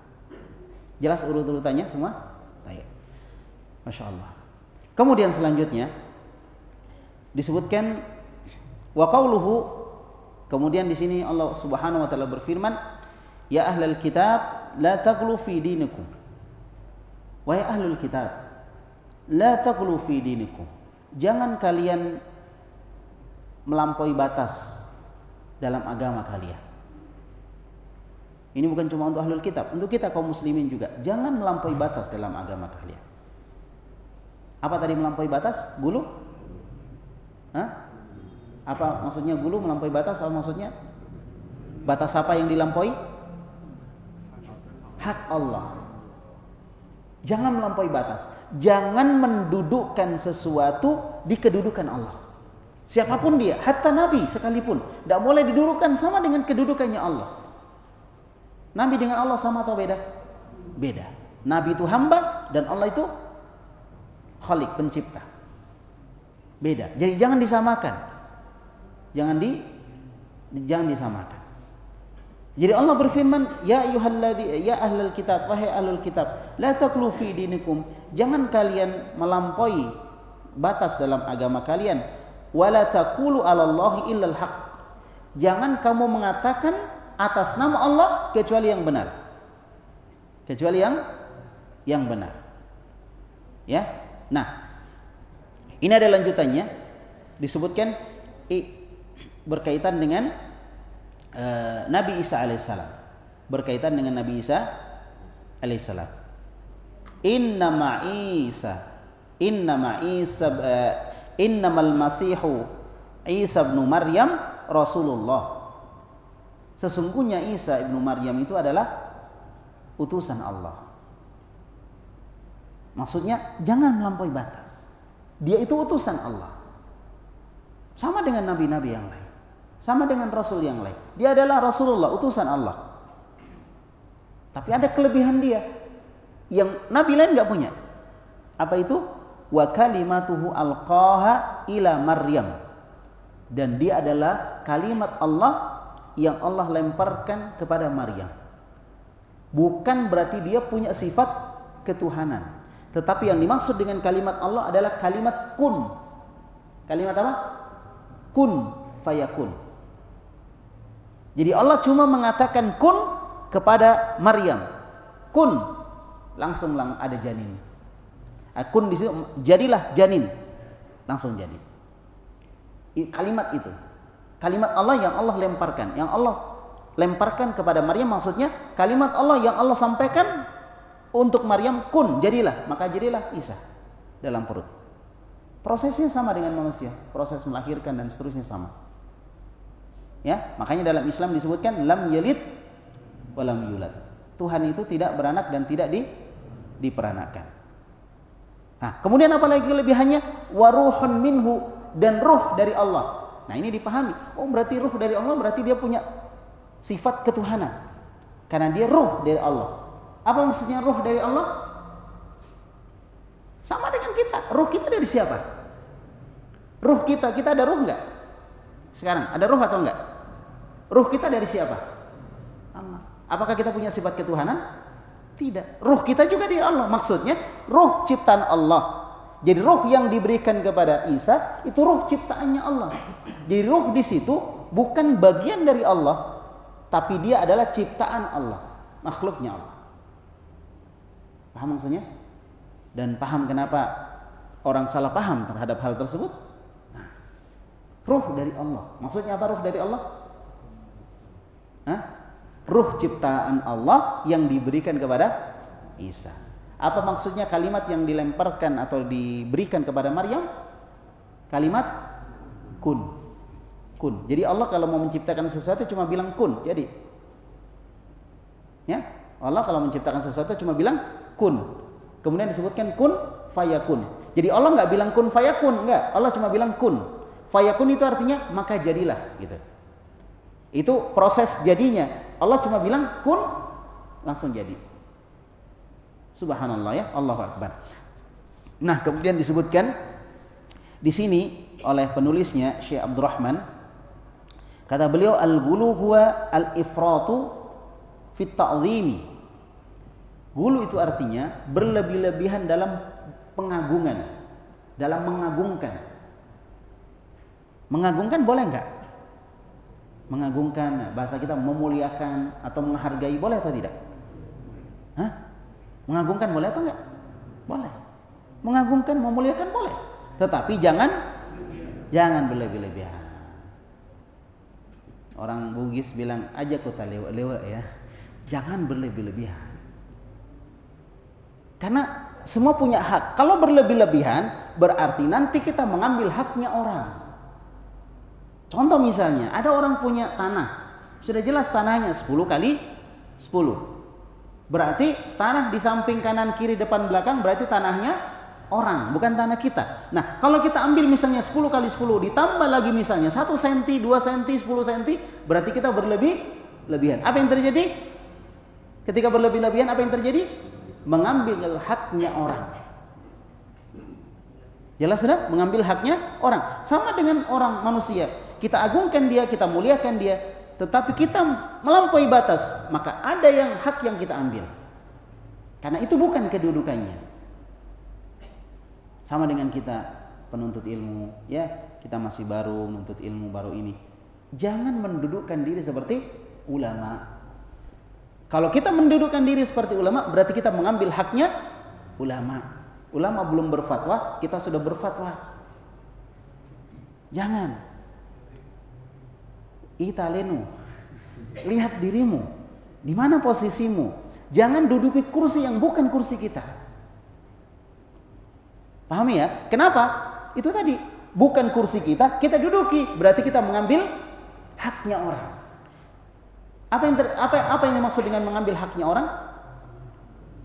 Speaker 1: Jelas urut-urutannya semua? Baik. Masya Allah. Kemudian selanjutnya disebutkan wa qauluhu, kemudian di sini Allah Subhanahu wa taala berfirman, ya ahlal kitab la taghlu fi dinikum. Wahai ahlul kitab, la taghlu fi dinikum. Jangan kalian melampaui batas dalam agama kalian. Ini bukan cuma untuk ahlul kitab, untuk kita kaum muslimin juga. Jangan melampaui batas dalam agama kalian. Apa tadi melampaui batas? Gulu? Hah? Apa maksudnya gulu melampaui batas? Apa maksudnya? Batas apa yang dilampaui? Hak Allah. Jangan melampaui batas. Jangan mendudukkan sesuatu di kedudukan Allah. Siapapun dia, hatta Nabi sekalipun, tidak boleh didudukkan sama dengan kedudukannya Allah. Nabi dengan Allah sama atau beda? Beda. Nabi itu hamba dan Allah itu Khalik, pencipta. Beda. Jadi jangan disamakan. Jangan disamakan. Jadi Allah berfirman, ya ahlul kitab, wahai ahlul kitab, la taqlu fi dinikum. Jangan kalian melampaui batas dalam agama kalian. Wala taqulu 'alallahi illal haq. Jangan kamu mengatakan atas nama Allah kecuali yang benar. Kecuali yang benar. Ya. Nah, ini ada lanjutannya, disebutkan berkaitan dengan Nabi Isa alaihissalam. Berkaitan dengan Nabi Isa alaihissalam. Innamal masihu Isa ibn Maryam Rasulullah. Sesungguhnya Isa ibn Maryam itu adalah utusan Allah. Maksudnya jangan melampaui batas. Dia itu utusan Allah. Sama dengan nabi-nabi yang lain. Sama dengan rasul yang lain. Dia adalah Rasulullah, utusan Allah. Tapi ada kelebihan dia yang nabi lain enggak punya. Apa itu? Wa kalimatuhu alqaha ila Maryam. Dan dia adalah kalimat Allah yang Allah lemparkan kepada Maryam. Bukan berarti dia punya sifat ketuhanan, tetapi yang dimaksud dengan kalimat Allah adalah kalimat kun. Kalimat apa? Kun fayakun. Jadi Allah cuma mengatakan kun kepada Maryam. Kun, langsung ada janin. Kun di situ jadilah janin. Langsung jadi. Kalimat itu. Kalimat Allah yang Allah lemparkan, yang Allah lemparkan kepada Maryam, maksudnya kalimat Allah yang Allah sampaikan untuk Maryam, kun, jadilah, maka jadilah Isa dalam perut. Prosesnya sama dengan manusia, proses melahirkan dan seterusnya sama. Ya, makanya dalam Islam disebutkan lam yalid wa lam yulad. Tuhan itu tidak beranak dan tidak diperanakan. Nah, kemudian apa lagi kelebihannya? Wa ruhun minhu, dan ruh dari Allah. Nah, ini dipahami. Oh, berarti ruh dari Allah berarti dia punya sifat ketuhanan. Karena dia ruh dari Allah. Apa maksudnya ruh dari Allah? Sama dengan kita. Ruh kita dari siapa? Ruh kita ada ruh enggak? Sekarang, ada ruh atau enggak? Ruh kita dari siapa? Allah. Apakah kita punya sifat ketuhanan? Tidak. Ruh kita juga dari Allah. Maksudnya, ruh ciptaan Allah. Jadi ruh yang diberikan kepada Isa itu ruh ciptaannya Allah. Jadi ruh di situ bukan bagian dari Allah, tapi dia adalah ciptaan Allah, makhluknya Allah. Paham maksudnya? Dan paham kenapa orang salah paham terhadap hal tersebut? Nah, ruh dari Allah. Maksudnya apa ruh dari Allah? Hah? Ruh ciptaan Allah yang diberikan kepada Isa. Apa maksudnya kalimat yang dilemparkan atau diberikan kepada Maryam? Kalimat kun. Kun. Jadi Allah kalau mau menciptakan sesuatu cuma bilang kun, jadi. Ya? Allah kalau menciptakan sesuatu cuma bilang kun. Kemudian disebutkan kun fayakun. Jadi Allah enggak bilang kun fayakun, enggak. Allah cuma bilang kun. Fayakun itu artinya maka jadilah gitu. Itu proses jadinya. Allah cuma bilang kun, langsung jadi. Subhanallah ya, Allahu Akbar. Nah, kemudian disebutkan di sini oleh penulisnya Syekh Abdurrahman, kata beliau al-ghulu huwa al-ifratu fit ta'zimi. Ghulu itu artinya berlebih-lebihan dalam pengagungan, dalam mengagungkan. Mengagungkan boleh enggak? Mengagungkan, bahasa kita memuliakan atau menghargai, boleh atau tidak? Hah? Mengagungkan boleh atau enggak? Boleh. Mengagungkan, memuliakan boleh. Tetapi jangan berlebih-lebihan. Orang Bugis bilang aja kota lewa-lewa ya. Jangan berlebih-lebihan. Karena semua punya hak. Kalau berlebih-lebihan berarti nanti kita mengambil haknya orang. Contoh misalnya, ada orang punya tanah. Sudah jelas tanahnya 10 kali 10. Berarti tanah di samping kanan kiri depan belakang berarti tanahnya orang, bukan tanah kita. Nah, kalau kita ambil misalnya 10 kali 10 ditambah lagi misalnya 1 cm, 2 cm, 10 cm, berarti kita berlebih-lebihan. Apa yang terjadi? Ketika berlebih-lebihan apa yang terjadi? Mengambil haknya orang. Jelas sudah? Mengambil haknya orang. Sama dengan orang manusia. Kita agungkan dia, kita muliakan dia, tetapi kita melampaui batas, maka ada yang hak yang kita ambil. Karena itu bukan kedudukannya. Sama dengan kita penuntut ilmu, ya, kita masih baru menuntut ilmu baru ini. Jangan mendudukkan diri seperti ulama. Kalau kita mendudukkan diri seperti ulama, berarti kita mengambil haknya ulama. Ulama belum berfatwa, kita sudah berfatwa. Jangan. Italenu. Lihat dirimu. Di mana posisimu? Jangan duduki kursi yang bukan kursi kita. Pahami ya? Kenapa? Itu tadi, bukan kursi kita, kita duduki, berarti kita mengambil haknya orang. Apa yang dimaksud dengan mengambil haknya orang?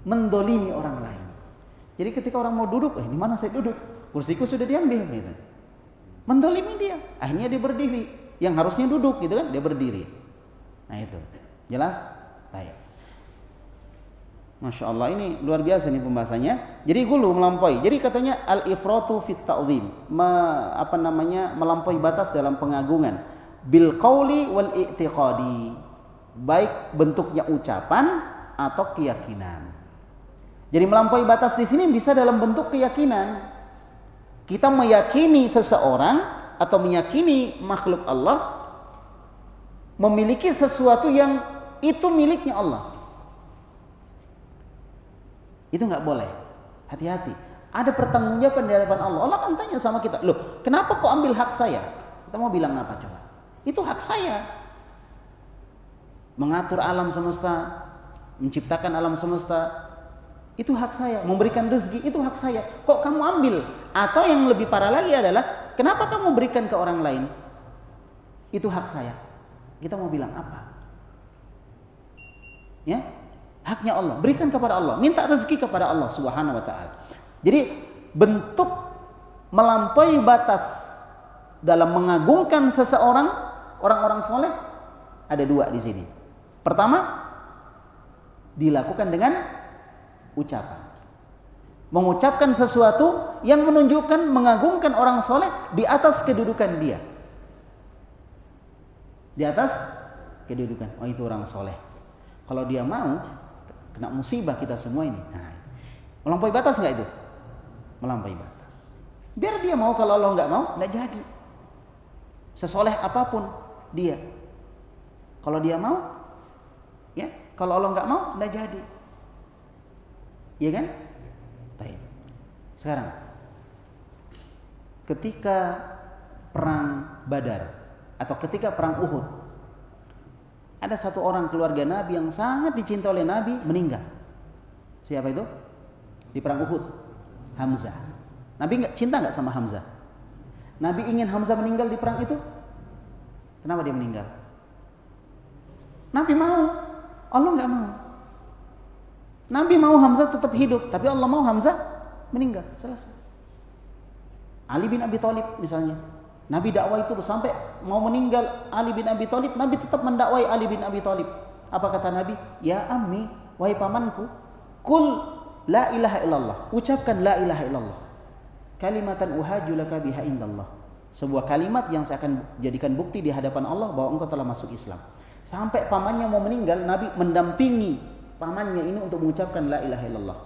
Speaker 1: Mendolimi orang lain. Jadi ketika orang mau duduk, di mana saya duduk? Kursiku sudah diambil gitu. Mendolimi dia, akhirnya dia berdiri. Yang harusnya duduk gitu kan, dia berdiri. Nah itu, jelas? Baik. Masya Allah, ini luar biasa nih pembahasannya. Jadi ghulu, melampaui. Jadi katanya al-ifratu fit ta'zim, melampaui batas dalam pengagungan. Bil qauli wal i'tiqadi, baik bentuknya ucapan atau keyakinan. Jadi melampaui batas di sini bisa dalam bentuk keyakinan. Kita meyakini seseorang atau meyakini makhluk Allah memiliki sesuatu yang itu miliknya Allah. Itu nggak boleh. Hati-hati. Ada pertanggungjawaban di hadapan Allah. Allah akan tanya sama kita, loh, kenapa kau ambil hak saya? Kita mau bilang apa coba? Itu hak saya. Mengatur alam semesta, menciptakan alam semesta, itu hak saya. Memberikan rezeki, itu hak saya. Kok kamu ambil? Atau yang lebih parah lagi adalah, kenapa kamu berikan ke orang lain? Itu hak saya. Kita mau bilang apa? Ya, haknya Allah. Berikan kepada Allah. Minta rezeki kepada Allah Subhanahu wa ta'ala. Jadi bentuk melampaui batas dalam mengagungkan seseorang, orang-orang soleh, ada dua di sini. Pertama, dilakukan dengan ucapan. Mengucapkan sesuatu yang menunjukkan, mengagungkan orang soleh di atas kedudukan dia. Di atas kedudukan. Oh, itu orang soleh. Kalau dia mau, kena musibah kita semua ini. Nah, melampaui batas nggak itu? Melampaui batas. Biar dia mau, kalau Allah nggak mau, nggak jadi. Sesoleh apapun dia. Kalau dia mau, ya. Kalau Allah nggak mau, nggak jadi. Iya kan? Baik. Sekarang, ketika perang Badar atau ketika perang Uhud, ada satu orang keluarga Nabi yang sangat dicintai oleh Nabi meninggal. Siapa itu? Di perang Uhud, Hamzah. Nabi cinta nggak sama Hamzah? Nabi ingin Hamzah meninggal di perang itu. Kenapa dia meninggal? Nabi mau, Allah nggak mau. Nabi mau Hamzah tetap hidup, tapi Allah mau Hamzah meninggal. Selesai. Ali bin Abi Thalib misalnya, Nabi dakwah itu sampai mau meninggal Ali bin Abi Thalib, Nabi tetap mendakwai Ali bin Abi Thalib. Apa kata Nabi? Ya ammi, wahai pamanku, kul la ilaha illallah, ucapkan la ilaha illallah. Kalimatan uhaju laka biha indallah. Sebuah kalimat yang saya akan jadikan bukti di hadapan Allah bahwa engkau telah masuk Islam. Sampai pamannya mau meninggal, Nabi mendampingi pamannya ini untuk mengucapkan la ilaha illallah.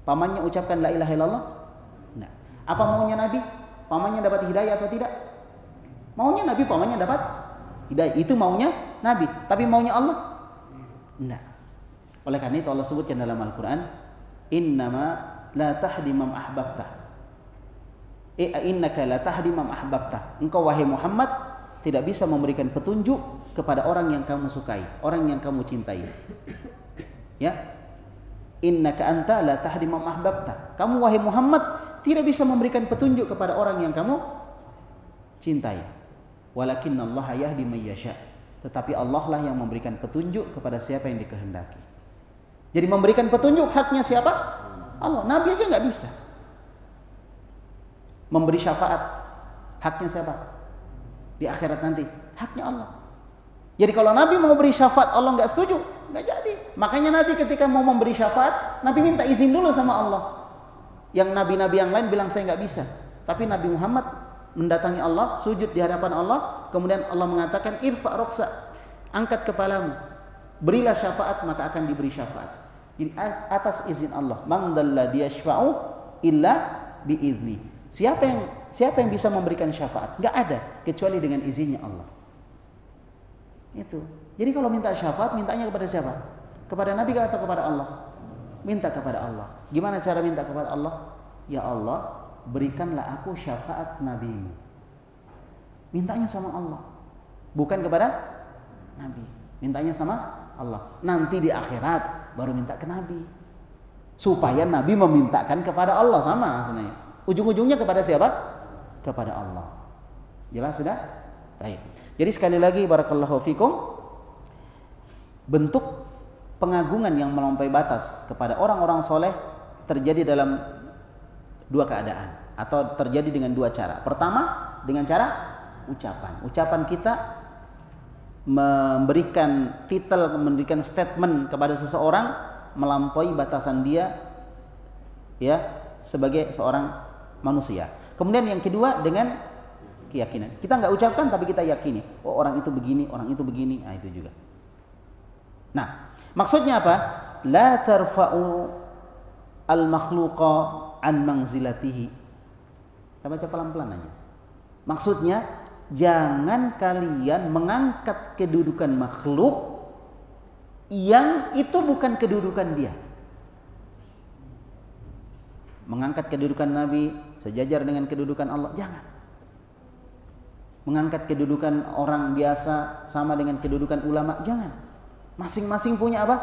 Speaker 1: Pamannya ucapkan la ilaha illallah. Nah, apa maunya Nabi? Pamannya dapat hidayah atau tidak? Maunya Nabi, pamannya dapat hidayah. Itu maunya Nabi. Tapi maunya Allah? Nah. Oleh karena itu Allah sebutkan dalam Al-Quran, innama la tahdi man ahbabta. Innaka la tahdi man ahbabta. Engkau wahai Muhammad tidak bisa memberikan petunjuk kepada orang yang kamu sukai, orang yang kamu cintai. Ya. Innaka anta la tahdi man ahbabta. Kamu wahai Muhammad tidak bisa memberikan petunjuk kepada orang yang kamu cintai. Walakinnallaha yahdi man yasha. Tetapi Allah lah yang memberikan petunjuk kepada siapa yang dikehendaki. Jadi memberikan petunjuk haknya siapa? Allah. Nabi aja nggak bisa. Memberi syafaat haknya siapa? Di akhirat nanti haknya Allah. Jadi kalau Nabi mau beri syafaat Allah nggak setuju, nggak jadi. Makanya Nabi ketika mau memberi syafaat, Nabi minta izin dulu sama Allah. Yang nabi-nabi yang lain bilang saya nggak bisa, tapi Nabi Muhammad mendatangi Allah, sujud di hadapan Allah, kemudian Allah mengatakan irfa roksa, angkat kepalamu, berilah syafaat maka akan diberi syafaat. Jadi atas izin Allah, man dalladhi yashfa'u illa biizni. Siapa yang bisa memberikan syafaat? Nggak ada kecuali dengan izinnya Allah. Itu. Jadi kalau minta syafaat, mintanya kepada siapa? Kepada Nabi atau kepada Allah? Minta kepada Allah. Gimana cara minta kepada Allah? Ya Allah, berikanlah aku syafaat Nabi-Mu. Mintanya sama Allah, bukan kepada Nabi. Mintanya sama Allah. Nanti di akhirat baru minta ke Nabi, supaya Nabi memintakan kepada Allah. Sama sebenarnya. Ujung-ujungnya kepada siapa? Kepada Allah. Jelas sudah? Baik. Jadi sekali lagi barakallahu fikum, bentuk pengagungan yang melampaui batas kepada orang-orang soleh terjadi dalam dua keadaan atau terjadi dengan dua cara. Pertama dengan cara ucapan. Ucapan kita memberikan titel, memberikan statement kepada seseorang melampaui batasan dia, ya, sebagai seorang manusia. Kemudian yang kedua dengan keyakinan. Kita nggak ucapkan tapi kita yakini. Oh orang itu begini, orang itu begini. Nah itu juga. Nah, maksudnya apa? La tarfa'u al-makhluqa an manzilatihi. Kita baca pelan-pelan aja. Maksudnya, jangan kalian mengangkat kedudukan makhluk yang itu bukan kedudukan dia. Mengangkat kedudukan Nabi sejajar dengan kedudukan Allah, jangan. Mengangkat kedudukan orang biasa sama dengan kedudukan ulama, jangan. Masing-masing punya apa?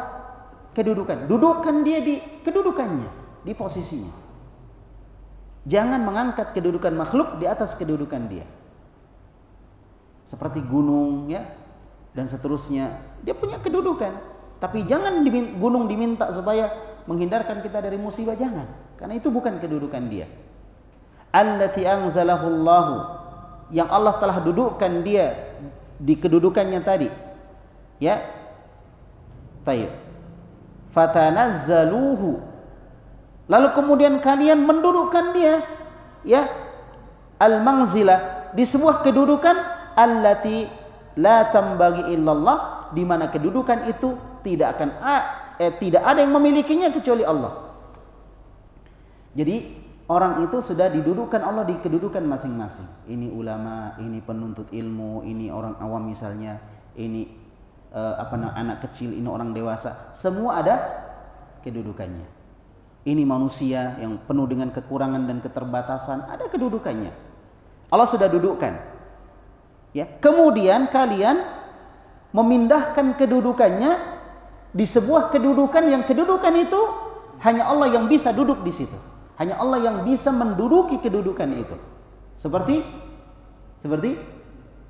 Speaker 1: Kedudukan. Dudukkan dia di kedudukannya, di posisinya. Jangan mengangkat kedudukan makhluk di atas kedudukan dia. Seperti gunung, ya, dan seterusnya. Dia punya kedudukan. Tapi jangan gunung diminta supaya menghindarkan kita dari musibah, jangan. Karena itu bukan kedudukan dia. Allati anzalahu Allahu, yang Allah telah dudukkan dia di kedudukannya tadi. Ya. Taib. Fatanazzaluhu. Lalu kemudian kalian mendudukkan dia, ya, al-manzilah, di sebuah kedudukan allati la tambagi illallah, di mana kedudukan itu tidak ada yang memilikinya kecuali Allah. Jadi orang itu sudah didudukkan Allah di kedudukan masing-masing. Ini ulama, ini penuntut ilmu, ini orang awam misalnya, ini anak kecil, ini orang dewasa, semua ada kedudukannya. Ini manusia yang penuh dengan kekurangan dan keterbatasan, ada kedudukannya. Allah sudah dudukkan. Ya, kemudian kalian memindahkan kedudukannya di sebuah kedudukan yang kedudukan itu hanya Allah yang bisa duduk di situ. Hanya Allah yang bisa menduduki kedudukan itu. Seperti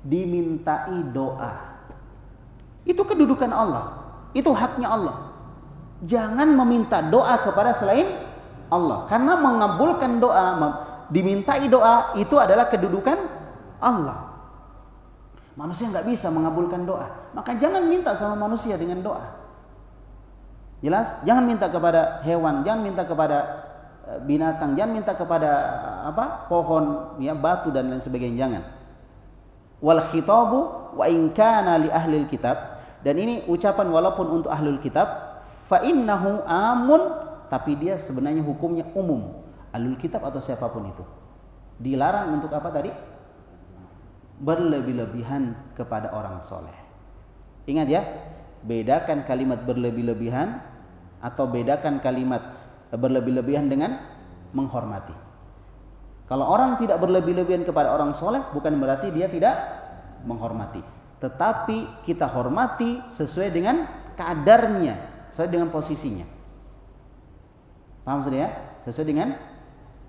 Speaker 1: dimintai doa. Itu kedudukan Allah. Itu haknya Allah. Jangan meminta doa kepada selain Allah. Karena mengabulkan doa, dimintai doa, itu adalah kedudukan Allah. Manusia nggak bisa mengabulkan doa, maka jangan minta sama manusia dengan doa. Jelas? Jangan minta kepada hewan, jangan minta kepada binatang, jangan minta kepada pohon, ya, batu dan lain sebagainya, jangan. Wal khitabu wa in kana li ahlil kitab, dan ini ucapan walaupun untuk ahlul kitab, fa innahu amun, tapi dia sebenarnya hukumnya umum. Ahlul kitab atau siapapun itu dilarang untuk apa tadi? Berlebih-lebihan kepada orang soleh. Ingat ya, bedakan kalimat berlebih-lebihan atau bedakan kalimat berlebih-lebihan dengan menghormati. Kalau orang tidak berlebih-lebihan kepada orang soleh, bukan berarti dia tidak menghormati, tetapi kita hormati sesuai dengan kadarnya, sesuai dengan posisinya. Paham sudah ya? Sesuai dengan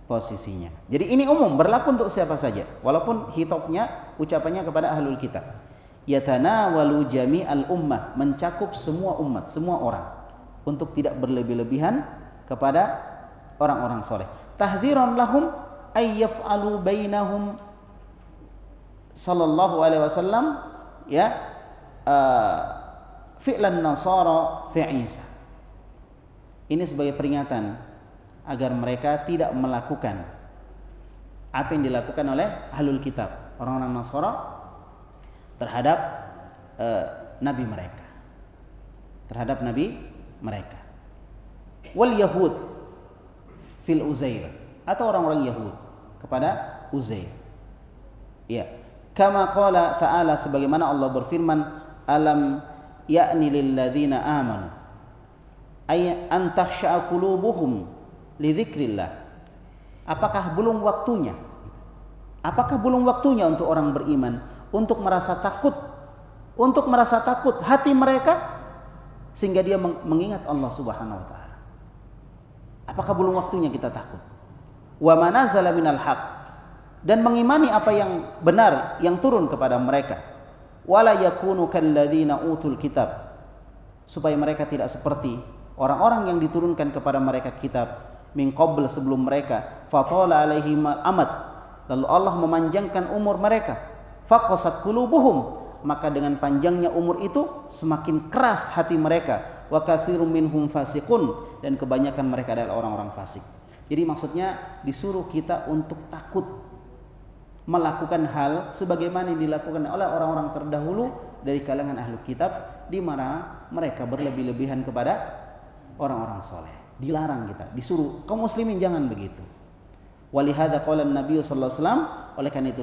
Speaker 1: posisinya. Jadi ini umum, berlaku untuk siapa saja, walaupun hitobnya, ucapannya kepada ahlul kitab. Yatanawalu jami'al ummah, mencakup semua umat, semua orang, untuk tidak berlebih-lebihan kepada orang-orang soleh. Tahdhiran lahum ay yaf'alu bainahum sallallahu alaihi wasallam, ya, fi'lan nasara fi Isa. Ini sebagai peringatan agar mereka tidak melakukan apa yang dilakukan oleh ahlul kitab, orang-orang Nasara terhadap nabi mereka, terhadap nabi mereka. Wal Yahud fil Uzair, atau orang-orang Yahud kepada Uzair. Ya, kama qala ta'ala, sebagaimana Allah berfirman, alam ya'ni lil ladzina amanu ay an takhsha'a qulubuhum li dzikrillah. Apakah belum waktunya? Apakah belum waktunya untuk orang beriman untuk merasa takut, hati mereka sehingga dia mengingat Allah Subhanahu wa taala? Apakah belum waktunya kita takut? Wa manazala minal haq, dan mengimani apa yang benar yang turun kepada mereka. Wala yakunu kalladzina utul kitab, supaya mereka tidak seperti orang-orang yang diturunkan kepada mereka kitab min qabl, sebelum mereka, fatala alaihim amad, lalu Allah memanjangkan umur mereka, faqasat qulubuhum, maka dengan panjangnya umur itu semakin keras hati mereka, wa katsirum minhum fasiqun, dan kebanyakan mereka adalah orang-orang fasik. Jadi maksudnya disuruh kita untuk takut melakukan hal sebagaimana yang dilakukan oleh orang-orang terdahulu dari kalangan ahli kitab, di mana mereka berlebih-lebihan kepada orang-orang soleh. Dilarang kita, disuruh kaum muslimin jangan begitu. Walihada qala Nabi sallallahu alaihi wasallam, oleh karena itu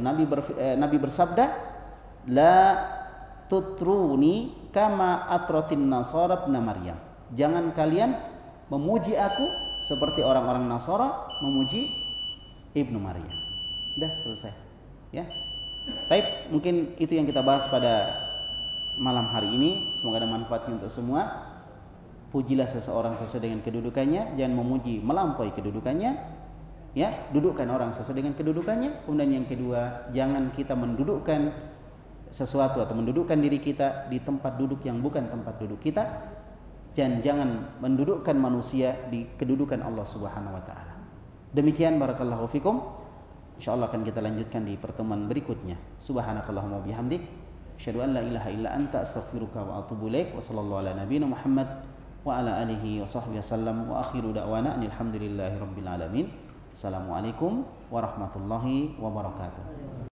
Speaker 1: Nabi bersabda, la tutruni kama atratin nasara ibn Maryam. Jangan kalian memuji aku seperti orang-orang Nasara memuji Ibnu Maryam. Sudah selesai. Ya. Baik, mungkin itu yang kita bahas pada malam hari ini. Semoga ada manfaatnya untuk semua. Pujilah seseorang sesuai dengan kedudukannya, jangan memuji melampaui kedudukannya. Ya, dudukkan orang sesuai dengan kedudukannya. Kemudian yang kedua, jangan kita mendudukkan sesuatu atau mendudukkan diri kita di tempat duduk yang bukan tempat duduk kita. Dan jangan mendudukkan manusia di kedudukan Allah Subhanahu wa taala. Demikian, barakallahu fikum. Insyaallah akan kita lanjutkan di pertemuan berikutnya. Subhanakallahumma bihamdik, asyhadu an la ilaha illa anta, astaghfiruka wa atubu ilaik. Wa sallallahu ala nabiyyina Muhammad wa ala alihi wa sahbihi wasallam, wa akhiru da'wana alhamdulillahi rabbil alamin. Assalamualaikum warahmatullahi wabarakatuh.